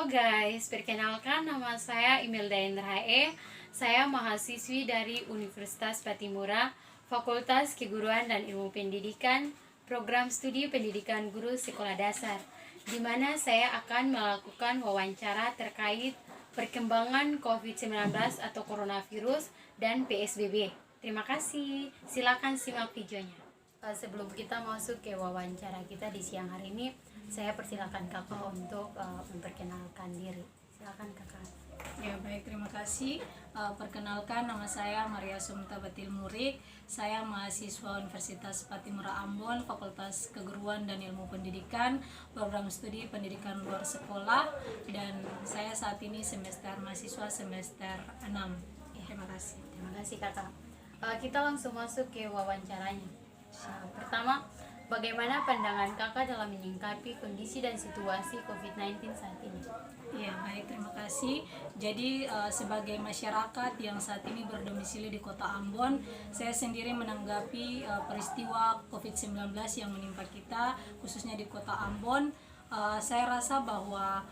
Halo guys, perkenalkan nama saya Imelda Indrae. Saya mahasiswi dari Universitas Patimura, Fakultas Keguruan dan Ilmu Pendidikan, Program Studi Pendidikan Guru Sekolah Dasar, di mana saya akan melakukan wawancara terkait perkembangan COVID-19 atau coronavirus dan PSBB. Terima kasih. Silakan simak videonya. Sebelum kita masuk ke wawancara kita di siang hari ini, saya persilakan kakak untuk memperkenalkan diri. Silakan kakak. Ya baik, terima kasih. Perkenalkan, nama saya Maria Sumta Batil Murik. Saya mahasiswa Universitas Patimura Ambon, Fakultas Keguruan dan Ilmu Pendidikan, Program Studi Pendidikan Luar Sekolah, dan saya saat ini mahasiswa semester 6. Terima kasih. Terima kasih kakak. Kita langsung masuk ke wawancaranya. Pertama, bagaimana pandangan kakak dalam menyikapi kondisi dan situasi COVID-19 saat ini? Ya baik, terima kasih. Jadi sebagai masyarakat yang saat ini berdomisili di Kota Ambon, saya sendiri menanggapi peristiwa COVID-19 yang menimpa kita, khususnya di Kota Ambon. Saya rasa bahwa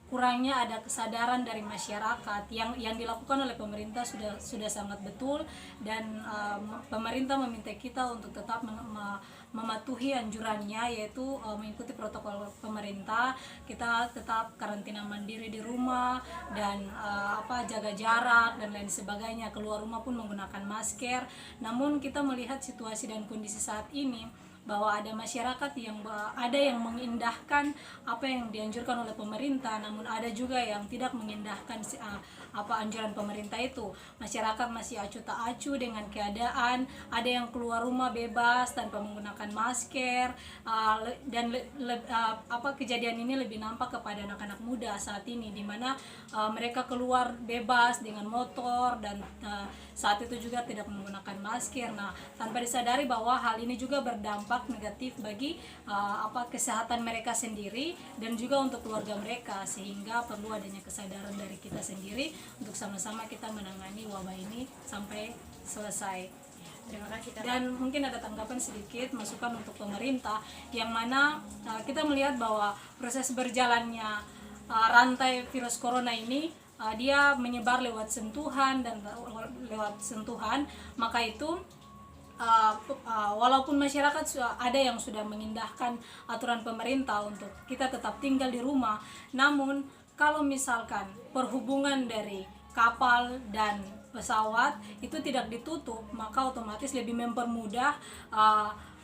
kurangnya ada kesadaran dari masyarakat yang dilakukan oleh pemerintah sudah sangat betul, dan pemerintah meminta kita untuk tetap mematuhi anjurannya, yaitu mengikuti protokol pemerintah. Kita tetap karantina mandiri di rumah dan jaga jarak dan lain sebagainya. Keluar rumah pun menggunakan masker. Namun kita melihat situasi dan kondisi saat ini bahwa ada masyarakat yang mengindahkan apa yang dianjurkan oleh pemerintah, namun ada juga yang tidak mengindahkan anjuran pemerintah itu. Masyarakat masih acuh tak acuh dengan keadaan, ada yang keluar rumah bebas tanpa menggunakan masker, dan kejadian ini lebih nampak kepada anak-anak muda saat ini, di mana mereka keluar bebas dengan motor dan saat itu juga tidak menggunakan masker. Nah, tanpa disadari bahwa hal ini juga berdampak negatif bagi kesehatan mereka sendiri dan juga untuk keluarga mereka, sehingga perlu adanya kesadaran dari kita sendiri untuk sama-sama kita menangani wabah ini sampai selesai. Terima kasih kakak. Dan mungkin ada tanggapan sedikit, masukan untuk pemerintah, yang mana kita melihat bahwa proses berjalannya rantai virus corona ini dia menyebar lewat sentuhan, maka itu walaupun masyarakat ada yang sudah mengindahkan aturan pemerintah untuk kita tetap tinggal di rumah, namun kalau misalkan perhubungan dari kapal dan pesawat itu tidak ditutup, maka otomatis lebih mempermudah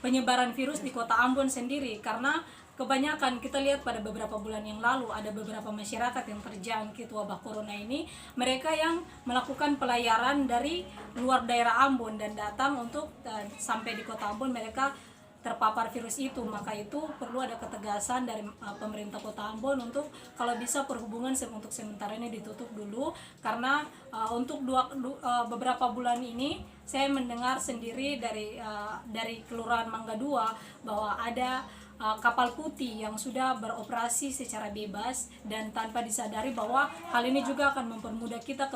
penyebaran virus di Kota Ambon sendiri. Karena kebanyakan kita lihat pada beberapa bulan yang lalu ada beberapa masyarakat yang terjangkit wabah corona ini, mereka yang melakukan pelayaran dari luar daerah Ambon dan datang untuk sampai di Kota Ambon mereka terpapar virus itu. Maka itu perlu ada ketegasan dari pemerintah Kota Ambon untuk kalau bisa perhubungan untuk sementara ini ditutup dulu, karena untuk beberapa bulan ini saya mendengar sendiri dari Kelurahan Mangga 2 bahwa ada kapal putih yang sudah beroperasi secara bebas, dan tanpa disadari bahwa hal ini juga akan mempermudah kita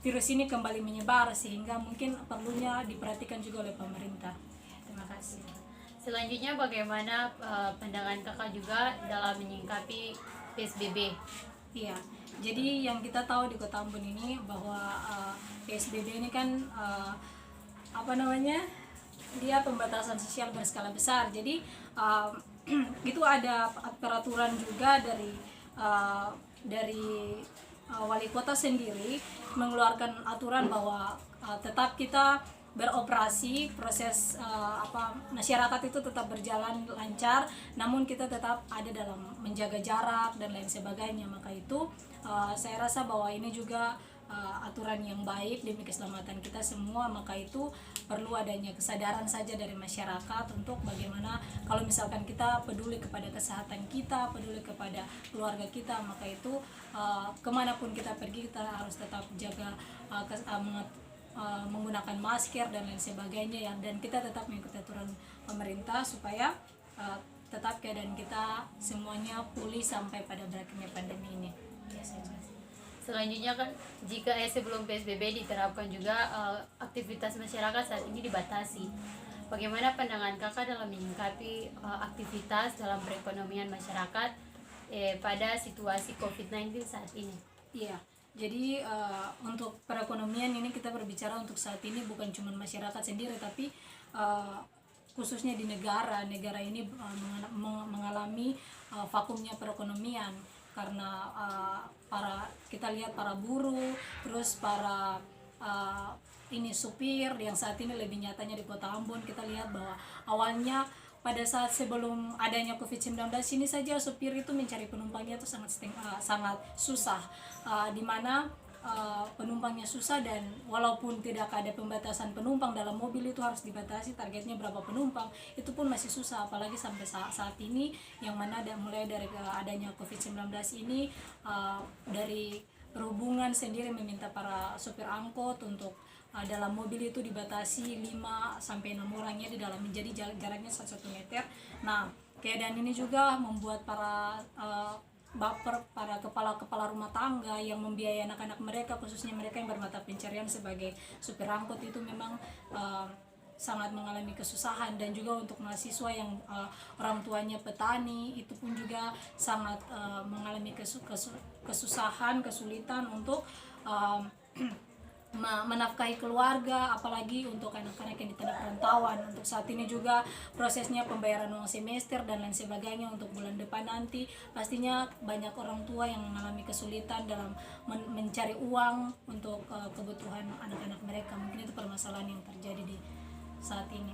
virus ini kembali menyebar, sehingga mungkin perlunya diperhatikan juga oleh pemerintah. Terima kasih. Selanjutnya bagaimana pandangan kakak juga dalam menyikapi PSBB? Iya, jadi yang kita tahu di Kota Ambon ini bahwa PSBB ini kan dia pembatasan sosial berskala besar. Jadi itu ada peraturan juga dari wali kota sendiri mengeluarkan aturan bahwa tetap kita beroperasi, proses masyarakat itu tetap berjalan lancar, namun kita tetap ada dalam menjaga jarak dan lain sebagainya. Maka itu saya rasa bahwa ini juga aturan yang baik demi keselamatan kita semua. Maka itu perlu adanya kesadaran saja dari masyarakat untuk bagaimana kalau misalkan kita peduli kepada kesehatan kita, peduli kepada keluarga kita, maka itu kemanapun kita pergi kita harus tetap jaga menggunakan masker dan lain sebagainya ya, dan kita tetap mengikuti aturan pemerintah supaya tetap keadaan kita semuanya pulih sampai pada berakhirnya pandemi ini. Selanjutnya kan jika sebelum PSBB diterapkan juga aktivitas masyarakat saat ini dibatasi. Bagaimana pandangan kakak dalam menyikapi aktivitas dalam perekonomian masyarakat pada situasi COVID-19 saat ini? Iya, jadi untuk perekonomian ini kita berbicara untuk saat ini bukan cuma masyarakat sendiri, tapi khususnya di negara ini mengalami vakumnya perekonomian karena kita lihat para buruh, terus para ini supir yang saat ini lebih nyatanya di Kota Ambon. Kita lihat bahwa awalnya pada saat sebelum adanya COVID-19 ini saja supir itu mencari penumpangnya itu sangat susah, di mana penumpangnya susah, dan walaupun tidak ada pembatasan penumpang dalam mobil itu harus dibatasi targetnya berapa penumpang, itu pun masih susah, apalagi sampai saat ini yang mana mulai dari adanya COVID-19 ini, dari perhubungan sendiri meminta para supir angkot untuk dalam mobil itu dibatasi 5-6 orangnya di dalam, menjadi jaraknya 1 meter. Nah, keadaan ini juga membuat para para kepala rumah tangga yang membiayai anak-anak mereka, khususnya mereka yang bermata pencarian sebagai supir angkot, itu memang sangat mengalami kesusahan. Dan juga untuk mahasiswa yang orang tuanya petani, itu pun juga sangat mengalami kesusahan, kesulitan untuk menafkahi keluarga, apalagi untuk anak-anak yang di tanah perantauan. Untuk saat ini juga prosesnya pembayaran uang semester dan lain sebagainya untuk bulan depan nanti, pastinya banyak orang tua yang mengalami kesulitan dalam mencari uang untuk kebutuhan anak-anak mereka. Mungkin itu permasalahan yang terjadi di saat ini.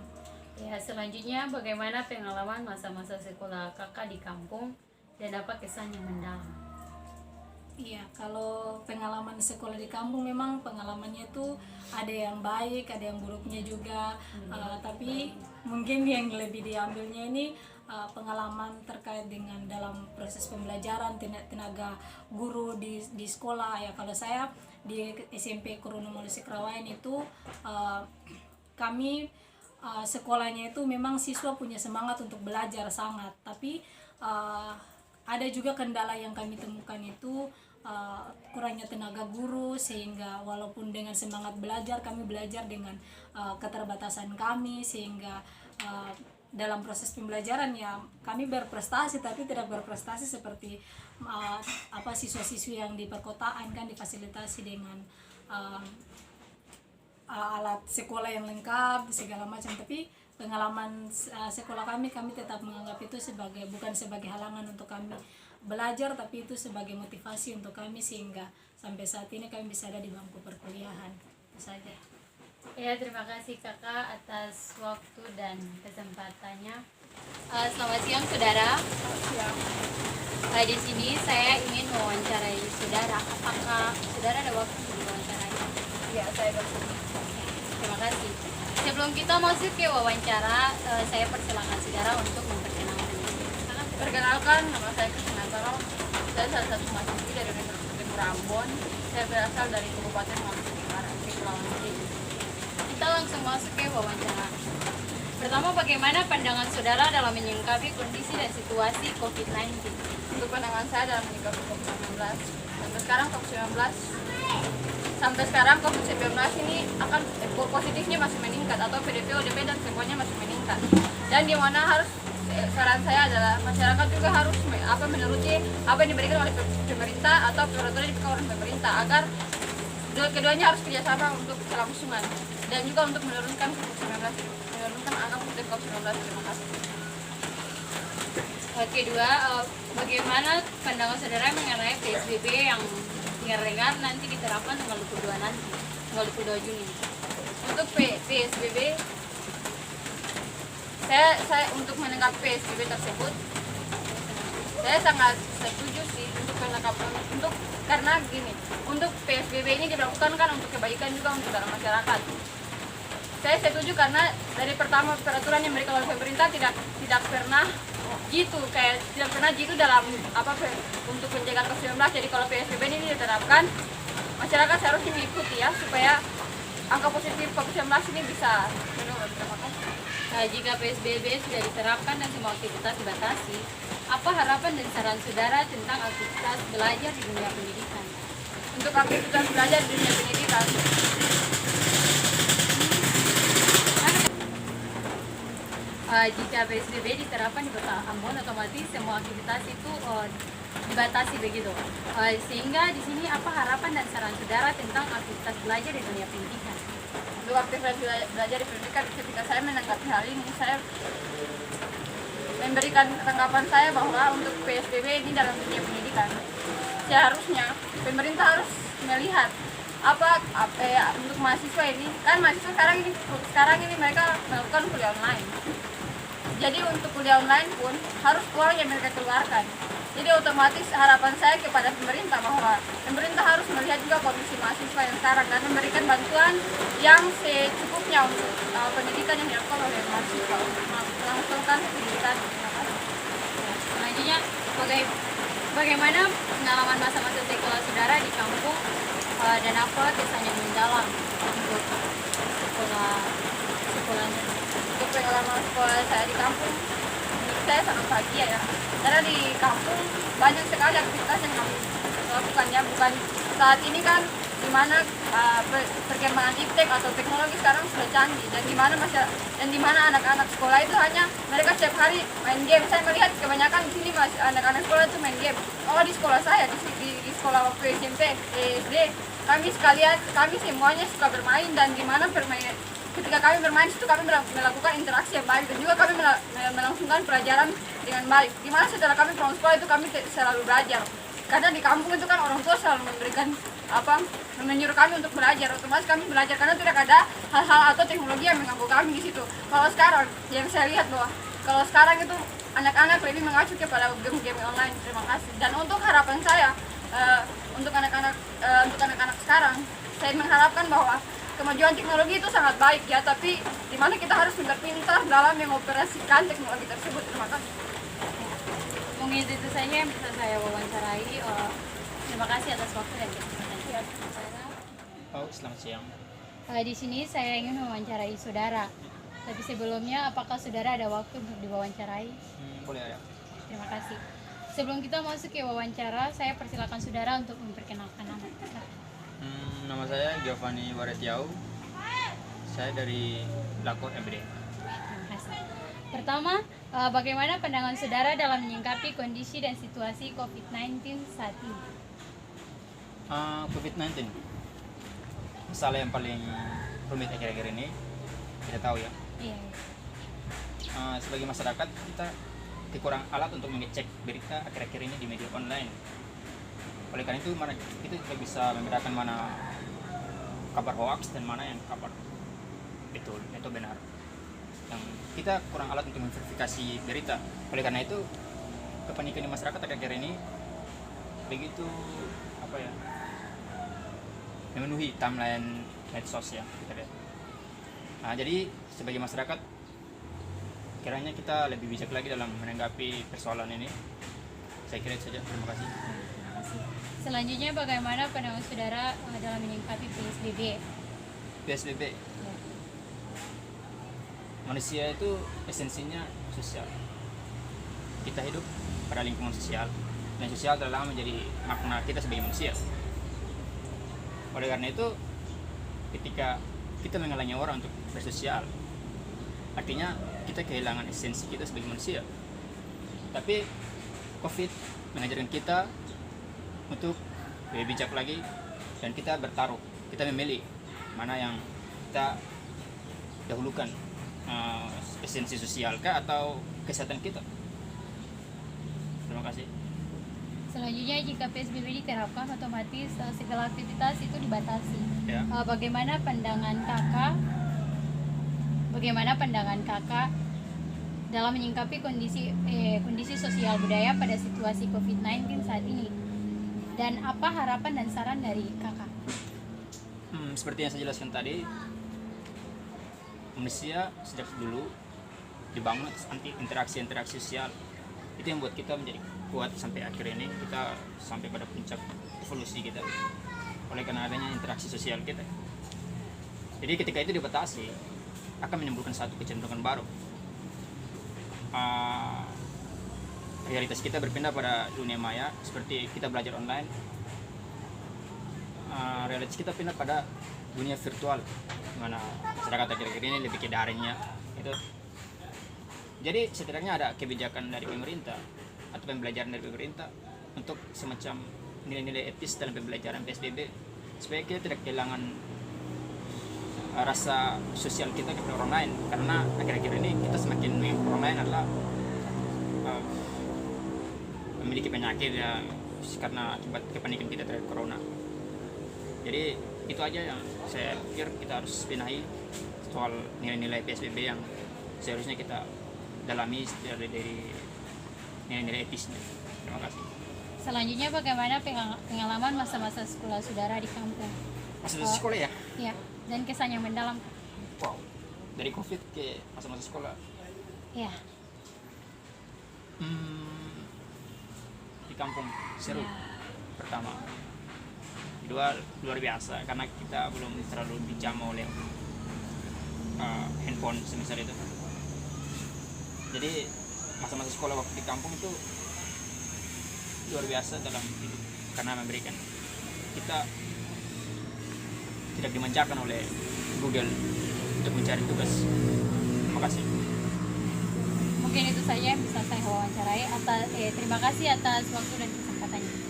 Ya, selanjutnya bagaimana pengalaman masa-masa sekolah kakak di kampung dan apa kesan yang mendalam? Iya, kalau pengalaman sekolah di kampung memang pengalamannya itu ada yang baik, ada yang buruknya juga. Tapi mungkin yang lebih diambilnya ini pengalaman terkait dengan dalam proses pembelajaran, tenaga guru di sekolah. Ya, kalau saya di SMP Kuruna Malusi Kerawayan itu kami sekolahnya itu memang siswa punya semangat untuk belajar sangat, tapi ada juga kendala yang kami temukan itu kurangnya tenaga guru, sehingga walaupun dengan semangat belajar, kami belajar dengan keterbatasan kami, sehingga dalam proses pembelajaran ya kami berprestasi, tapi tidak berprestasi seperti siswa-siswi yang di perkotaan kan difasilitasi dengan alat sekolah yang lengkap segala macam. Tapi pengalaman sekolah kami tetap menganggap itu bukan sebagai halangan untuk kami belajar, tapi itu sebagai motivasi untuk kami, sehingga sampai saat ini kami bisa ada di bangku perkuliahan. Itu saja. Ya, terima kasih kakak atas waktu dan kesempatannya. Selamat siang saudara. Di sini saya ingin mewawancarai saudara. Apakah saudara ada waktu untuk mewawancarai? Iya, saya bersedia. Terima kasih. Sebelum kita masuk ke wawancara, saya persilakan saudara untuk memperkenalkan diri. Perkenalkan, nama saya Kristina Taro. Saya salah satu mahasiswi dari Universitas Timur Ambon. Saya berasal dari Kabupaten Maluku Utara, Kepulauan Riau. Kita langsung masuk ke wawancara. Pertama, bagaimana pandangan saudara dalam menyikapi kondisi dan situasi COVID-19? Untuk pandangan saya dalam menyikapi COVID-19, sampai sekarang COVID-19 ini akan positifnya masih meningkat, atau PDP, ODP dan semuanya masih meningkat. Dan di mana harus saran saya adalah masyarakat juga harus menuruti apa yang diberikan oleh pemerintah atau peraturan yang diberikan oleh pemerintah, agar keduanya harus kerjasama untuk kelangsungan dan juga untuk menurunkan angka positif COVID-19. Terima kasih. Kedua, bagaimana pandangan saudara mengenai PSBB yang dengar-dengar nanti diterapkan tanggal 22 Juni? Untuk PSBB, saya untuk menanggapi PSBB tersebut, saya sangat setuju sih untuk penangkapan, karena gini, untuk PSBB ini dilakukan kan untuk kebaikan juga untuk dalam masyarakat. Saya setuju karena dari pertama peraturan yang diberikan oleh pemerintah tidak pernah jitu dalam untuk penjagaan COVID-19. Jadi kalau PSBB ini diterapkan, masyarakat seharusnya mengikuti ya, supaya angka positif COVID-19 ini bisa menurun. Terima kasih. Jika PSBB sudah diterapkan dan semua aktivitas dibatasi, apa harapan dan saran saudara tentang aktivitas belajar di dunia pendidikan? Untuk aktivitas belajar di dunia pendidikan, jika PSBB diterapkan di Kota Ambon, otomatis semua aktivitas itu dibatasi begitu. Sehingga di sini apa harapan dan saran saudara tentang aktivitas belajar di dunia pendidikan? Untuk aktivitas belajar di pendidikan, ketika saya menanggapi hal ini, saya memberikan tanggapan saya bahwa untuk PSBB ini dalam dunia pendidikan, seharusnya pemerintah harus melihat apa ya, untuk mahasiswa ini, kan mahasiswa sekarang ini mereka melakukan kuliah online. Jadi untuk kuliah online pun harus uang yang mereka keluarkan. Jadi otomatis harapan saya kepada pemerintah bahwa pemerintah harus melihat juga kondisi mahasiswa yang sekarang dan memberikan bantuan yang secukupnya untuk pendidikan yang dilakukan oleh mahasiswa untuk melangsungkan pendidikan. Selanjutnya, bagaimana pengalaman masa-masa sekolah saudara di kampung dan apa kesan yang mendalam untuk sekolahnya? Untuk pengalaman sekolah saya di kampung, menurut saya sangat bahagia ya. Karena di kampung banyak sekali aktivitas yang kami lakukan ya. Bukan saat ini kan dimana perkembangan iptek atau teknologi sekarang sudah canggih dan dimana anak-anak sekolah itu hanya mereka setiap hari main game. Saya melihat kebanyakan di sini masih anak-anak sekolah itu main game. Oh, di sekolah saya di sekolah waktu SMP, SD, kami semuanya suka bermain dan dimana ketika kami bermain itu kami melakukan interaksi yang baik dan juga kami melangsungkan pelajaran dengan baik. Dimana setelah kami pulang sekolah itu kami selalu belajar. Karena di kampung itu kan orang tua selalu memberikan menyuruh kami untuk belajar, otomatis kami belajar karena tidak ada hal-hal atau teknologi yang mengganggu kami di situ. Kalau sekarang yang saya lihat bahwa kalau sekarang itu anak-anak lebih mengacu kepada game-game online. Terima kasih. Dan untuk harapan saya untuk anak-anak sekarang, saya mengharapkan bahwa kemajuan teknologi itu sangat baik ya, tapi dimana kita harus pintar-pintar dalam mengoperasikan teknologi tersebut. Terima kasih. Mungkin itu saja yang bisa saya wawancarai. Terima kasih atas waktu dan kesempatan. Oh, selamat siang. Di sini saya ingin mewawancarai saudara. Tapi sebelumnya, apakah saudara ada waktu untuk diwawancarai? Boleh ya. Terima kasih. Sebelum kita masuk ke wawancara, saya persilakan saudara untuk memperkenalkan nama. Nama saya Giovanni Waretiau. Saya dari Lakot MBD. Terima kasih. Pertama, bagaimana pandangan saudara dalam menyingkapi kondisi dan situasi COVID-19 saat ini? COVID-19, masalah yang paling rumit akhir-akhir ini, kita tahu ya. Iya. Sebagai masyarakat, kita kurang alat untuk mengecek berita akhir-akhir ini di media online. Oleh karena itu, kita tidak bisa membedakan mana kabar hoax dan mana yang kabar betul atau benar. Yang kita kurang alat untuk memverifikasi berita. Oleh karena itu, kepanikan di masyarakat akhir-akhir ini begitu memenuhi timeline medsos ya kita lihat. Jadi sebagai masyarakat kiranya kita lebih bijak lagi dalam menanggapi persoalan ini. Saya kira itu saja. Terima kasih. Terima kasih. Selanjutnya, bagaimana pandangan saudara dalam menyingkapi PSBB? PSBB. Ya. Manusia itu esensinya sosial. Kita hidup pada lingkungan sosial dan sosial telah lama menjadi makna kita sebagai manusia. Oleh karena itu, ketika kita menghalangi orang untuk bersosial, artinya kita kehilangan esensi kita sebagai manusia. Tapi COVID mengajarkan kita untuk lebih bijak lagi dan kita bertaruh, kita memilih mana yang kita dahulukan, esensi sosial kah atau kesehatan kita. Terima kasih. Selanjutnya, jika PSBB diterapkan, otomatis segala aktivitas itu dibatasi. Ya. Bagaimana pandangan kakak dalam menyingkapi kondisi sosial budaya pada situasi COVID-19 saat ini? Dan apa harapan dan saran dari kakak? Seperti yang saya jelaskan tadi, manusia sejak dulu dibangun atas interaksi sosial. Itu yang buat kita menjadi kuat sampai akhir ini, kita sampai pada puncak evolusi kita oleh karena adanya interaksi sosial kita. Jadi ketika itu dibatasi akan menimbulkan satu kecenderungan baru. Realitas kita berpindah pada dunia maya, seperti kita belajar online. Realitas kita pindah pada dunia virtual, di mana masyarakat akhir-akhir ini lebih ke daringnya. Itu Jadi setidaknya ada kebijakan dari pemerintah atau pembelajaran dari pemerintah untuk semacam nilai-nilai etis dalam pembelajaran PSBB supaya kita tidak kehilangan rasa sosial kita kepada orang lain, karena akhir-akhir ini kita semakin menganggap orang lain adalah memiliki penyakit ya karena akibat kepanikan kita terhadap corona. Jadi itu aja yang saya pikir kita harus benahi soal nilai-nilai PSBB yang seharusnya kita dalami dari nilai-nilai etisnya. Terima kasih. Selanjutnya bagaimana pengalaman masa-masa sekolah saudara di kampung? Masa-masa sekolah ya? Ya, dan kesan yang mendalam. Wow, dari COVID ke masa-masa sekolah. Ya, Di kampung seru. Ya. Pertama, kedua luar biasa karena kita belum terlalu dijamah oleh handphone semisal itu. Jadi masa-masa sekolah waktu di kampung itu luar biasa dalam hidup karena memberikan kita tidak dimanjakan oleh Google untuk mencari tugas. Terima kasih. mungkin itu saja yang bisa saya wawancarai. Terima kasih atas waktu dan kesempatannya.